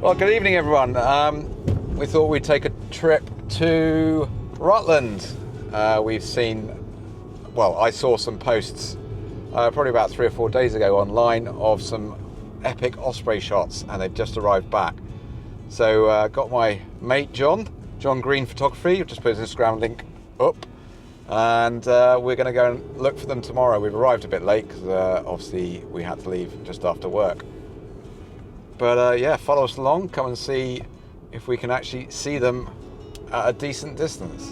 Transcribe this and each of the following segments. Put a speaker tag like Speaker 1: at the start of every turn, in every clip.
Speaker 1: Well, good evening, everyone. We thought we'd take a trip to Rutland. We've seen, well, I saw some posts probably about 3 or 4 days ago online of some epic Osprey shots, and they've just arrived back. So got my mate John Green Photography, just put his Instagram link up, and we're going to go and look for them tomorrow. We've arrived a bit late because obviously we had to leave just after work. But yeah, follow us along, come and see if we can actually see them at a decent distance.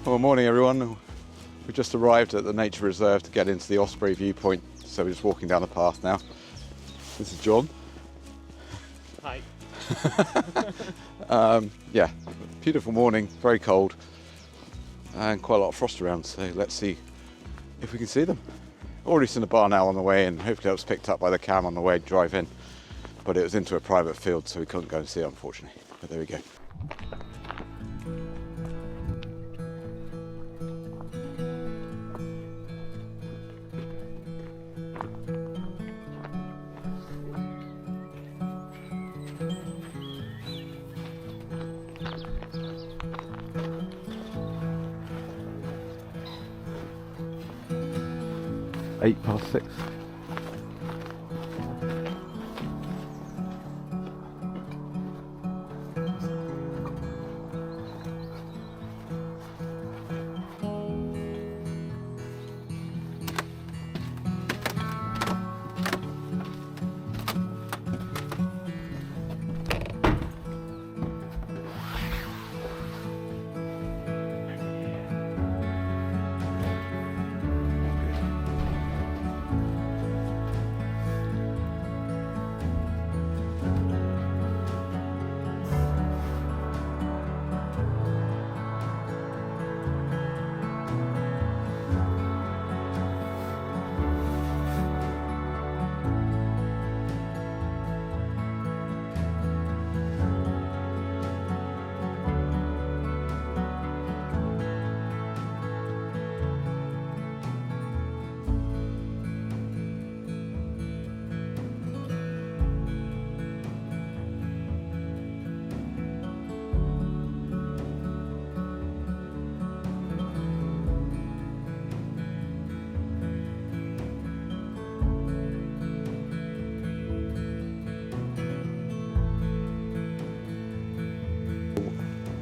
Speaker 1: Well, morning everyone. We just arrived at the nature reserve to get into the Osprey viewpoint, so we're just walking down the path now. This is John.
Speaker 2: Hi.
Speaker 1: Yeah, beautiful morning, very cold, and quite a lot of frost around, so let's see if we can see them. Already seen a bar now on the way in. Hopefully it was picked up by the cam on the way drive in, but it was into a private field, so we couldn't go and see it, unfortunately. But there we go. Eight past 6.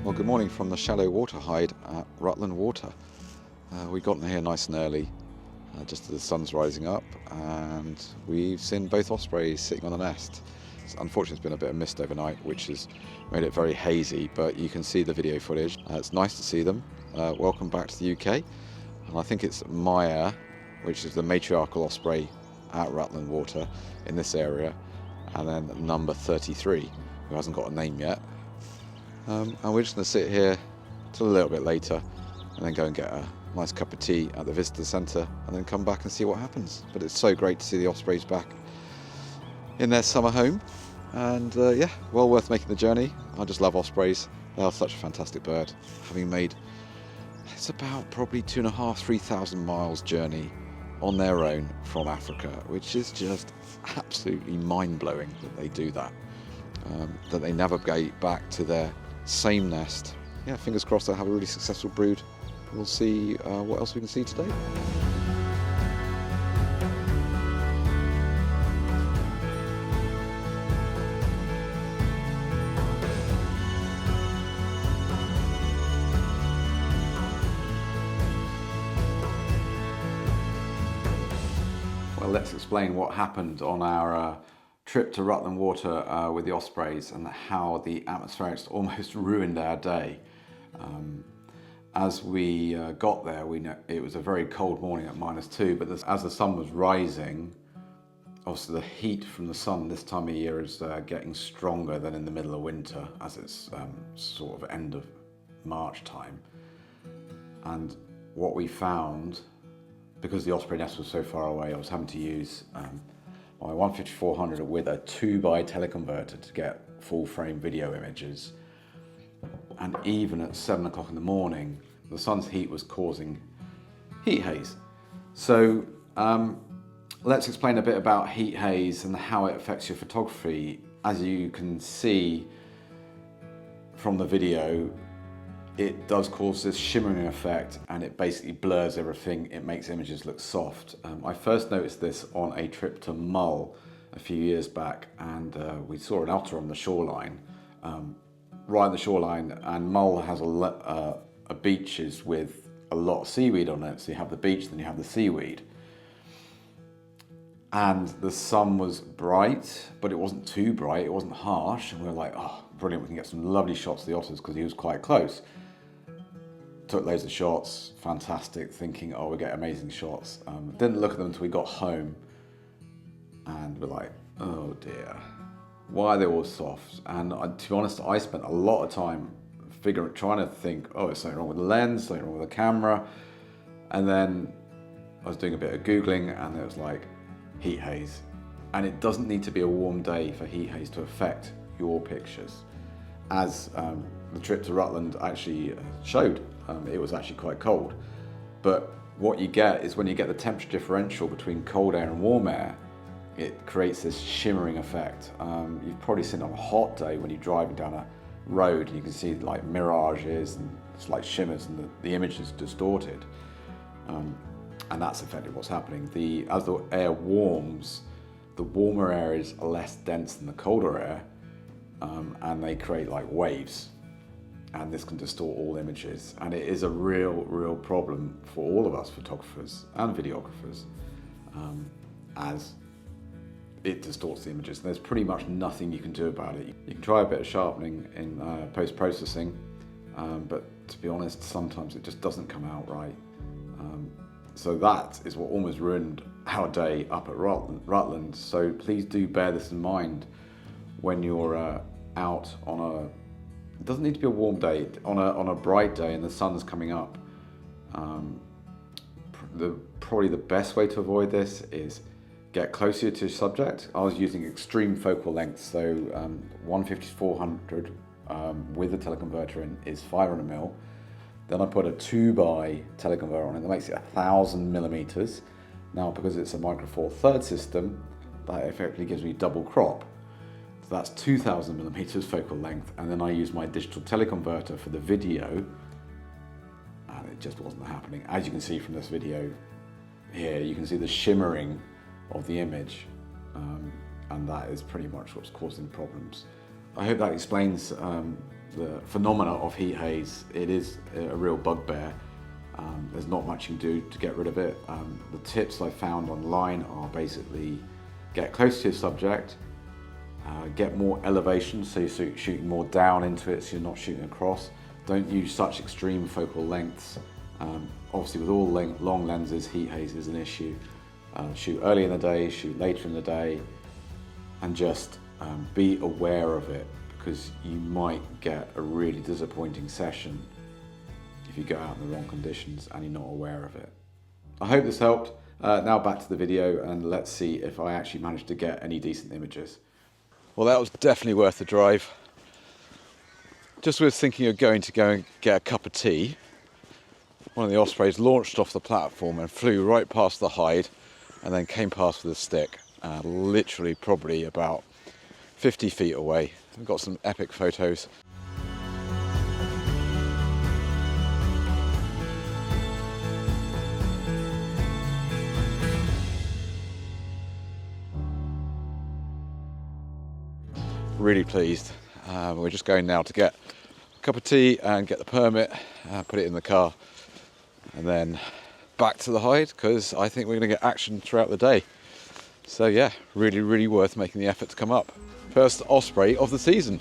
Speaker 1: Well, good morning from the shallow water hide at Rutland Water. We got in here nice and early, just as the sun's rising up, and we've seen both ospreys sitting on a nest. Unfortunately, it's been a bit of mist overnight, which has made it very hazy, but you can see the video footage. It's nice to see them. Welcome back to the UK. And I think it's Maya, which is the matriarchal osprey at Rutland Water in this area, and then number 33, who hasn't got a name yet. And we're just going to sit here till a little bit later and then go and get a nice cup of tea at the visitor centre and then come back and see what happens. But it's so great to see the ospreys back in their summer home, and yeah, well worth making the journey. I just love ospreys. They are such a fantastic bird, having made, it's about probably 2,500–3,000 miles journey on their own from Africa, which is just absolutely mind-blowing that they do that, that they navigate back to their same nest. Yeah, fingers crossed they'll have a really successful brood. We'll see what else we can see today. Well, let's explain what happened on our trip to Rutland Water with the Ospreys and how the atmospherics almost ruined our day. As we got there, we know it was a very cold morning at -2, but as the sun was rising, obviously the heat from the sun this time of year is getting stronger than in the middle of winter, as it's sort of end of March time. And what we found, because the Osprey nest was so far away, I was having to use my 15400 with a 2x teleconverter to get full frame video images. And even at 7 o'clock in the morning, the sun's heat was causing heat haze. So let's explain a bit about heat haze and how it affects your photography. As you can see from the video, it does cause this shimmering effect and it basically blurs everything. It makes images look soft. I first noticed this on a trip to Mull a few years back, and we saw an otter on the shoreline, right on the shoreline, and Mull has a beaches with a lot of seaweed on it. So you have the beach, then you have the seaweed. And the sun was bright, but it wasn't too bright, it wasn't harsh, and we were like, oh, brilliant, we can get some lovely shots of the otters because he was quite close. Took loads of shots, fantastic, thinking, oh, we'll get amazing shots. Didn't look at them until we got home, and we're like, oh dear, why are they all soft? And to be honest, I spent a lot of time trying to think, oh, there's something wrong with the lens, something wrong with the camera. And then I was doing a bit of Googling, and it was like, heat haze. And it doesn't need to be a warm day for heat haze to affect your pictures. As the trip to Rutland actually showed, it was actually quite cold. But what you get is when you get the temperature differential between cold air and warm air, it creates this shimmering effect. You've probably seen it on a hot day when you're driving down a road and you can see like mirages and slight shimmers, and the image is distorted. And that's effectively what's happening. As the air warms, the warmer air is less dense than the colder air, and they create like waves. And this can distort all images. And it is a real problem for all of us photographers and videographers, as it distorts the images. And there's pretty much nothing you can do about it. You can try a bit of sharpening in post-processing, but to be honest, sometimes it just doesn't come out right. So that is what almost ruined our day up at Rutland. So please do bear this in mind when you're out on it doesn't need to be a warm day, on a bright day and the sun's coming up. Probably the best way to avoid this is get closer to your subject. I was using extreme focal length, so 15400 with a teleconverter in is 500mm. Then I put a 2x teleconverter on it that makes it 1000 millimeters. Now, because it's a micro four third system, that effectively gives me double crop. So that's 2000 millimeters focal length. And then I use my digital teleconverter for the video, and it just wasn't happening. As you can see from this video here, you can see the shimmering of the image, and that is pretty much what's causing problems. I hope that explains the phenomena of heat haze. It is a real bugbear. There's not much you can do to get rid of it. The tips I found online are basically get close to your subject, get more elevation, so you're shooting more down into it, so you're not shooting across. Don't use such extreme focal lengths. Obviously with all long lenses, heat haze is an issue. Shoot early in the day, shoot later in the day, and just be aware of it, because you might get a really disappointing session if you go out in the wrong conditions and you're not aware of it. I hope this helped. Now back to the video, and let's see if I actually managed to get any decent images.
Speaker 3: Well, that was definitely worth the drive. Just was thinking of going to go and get a cup of tea. One of the Ospreys launched off the platform and flew right past the hide, and then came past with a stick, literally probably about 50 feet away. We've got some epic photos. Really pleased. We're just going now to get a cup of tea and get the permit, put it in the car, and then back to the hide, because I think we're going to get action throughout the day. So yeah, really worth making the effort to come up. First Osprey of the season.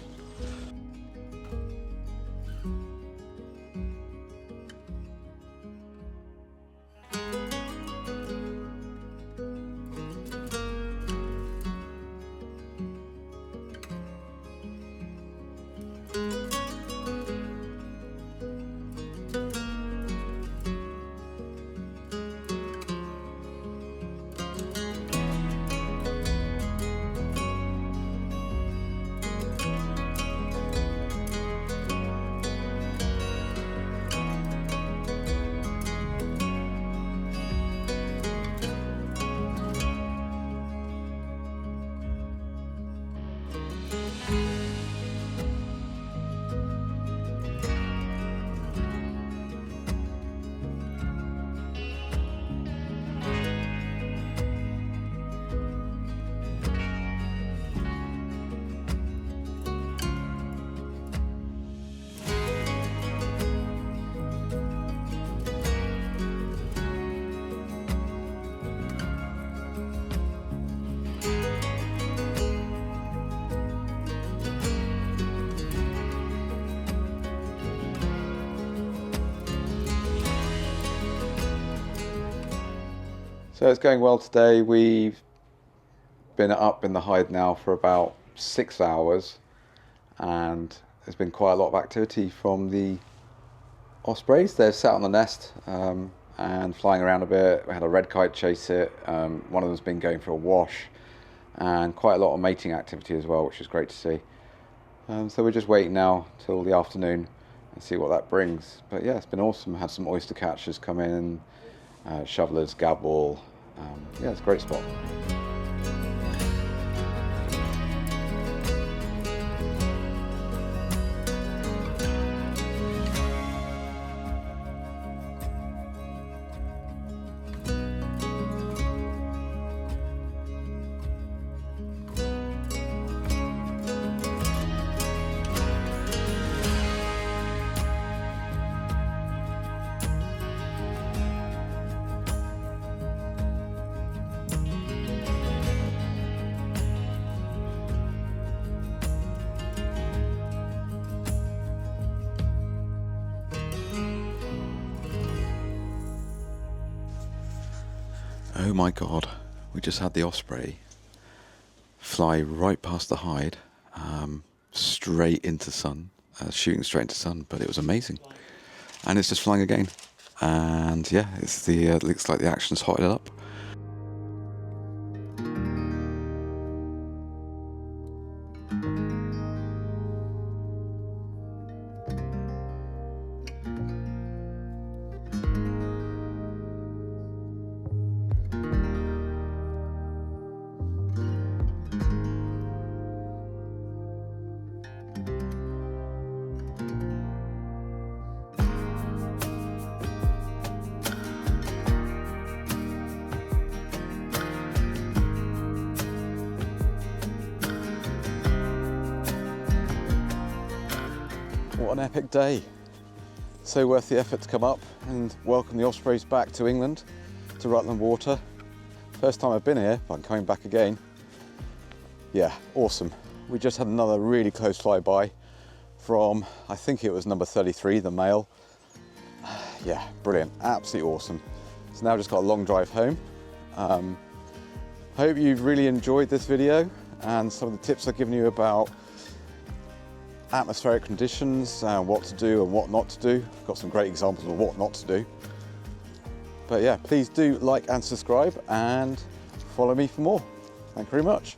Speaker 1: So it's going well today. We've been up in the hide now for about 6 hours, and there's been quite a lot of activity from the Ospreys. They've sat on the nest and flying around a bit. We had a red kite chase it. One of them's been going for a wash, and quite a lot of mating activity as well, which is great to see. So we're just waiting now till the afternoon and see what that brings. But yeah, it's been awesome. Had some oyster catchers come in, shovelers, gabble. Yeah, it's a great spot.
Speaker 3: Oh my God, we just had the Osprey fly right past the hide, straight into sun, shooting straight into sun, but it was amazing. And it's just flying again. And yeah, it's the looks like the action's hotted it up. What an epic day. So worth the effort to come up and welcome the Ospreys back to England, to Rutland Water. First time I've been here, but I'm coming back again. Yeah, awesome. We just had another really close flyby from, I think it was number 33, the male. Yeah, brilliant, absolutely awesome. So now I've just got a long drive home. Hope you've really enjoyed this video and some of the tips I've given you about atmospheric conditions, what to do and what not to do. I've got some great examples of what not to do. But yeah, please do like and subscribe and follow me for more. Thank you very much.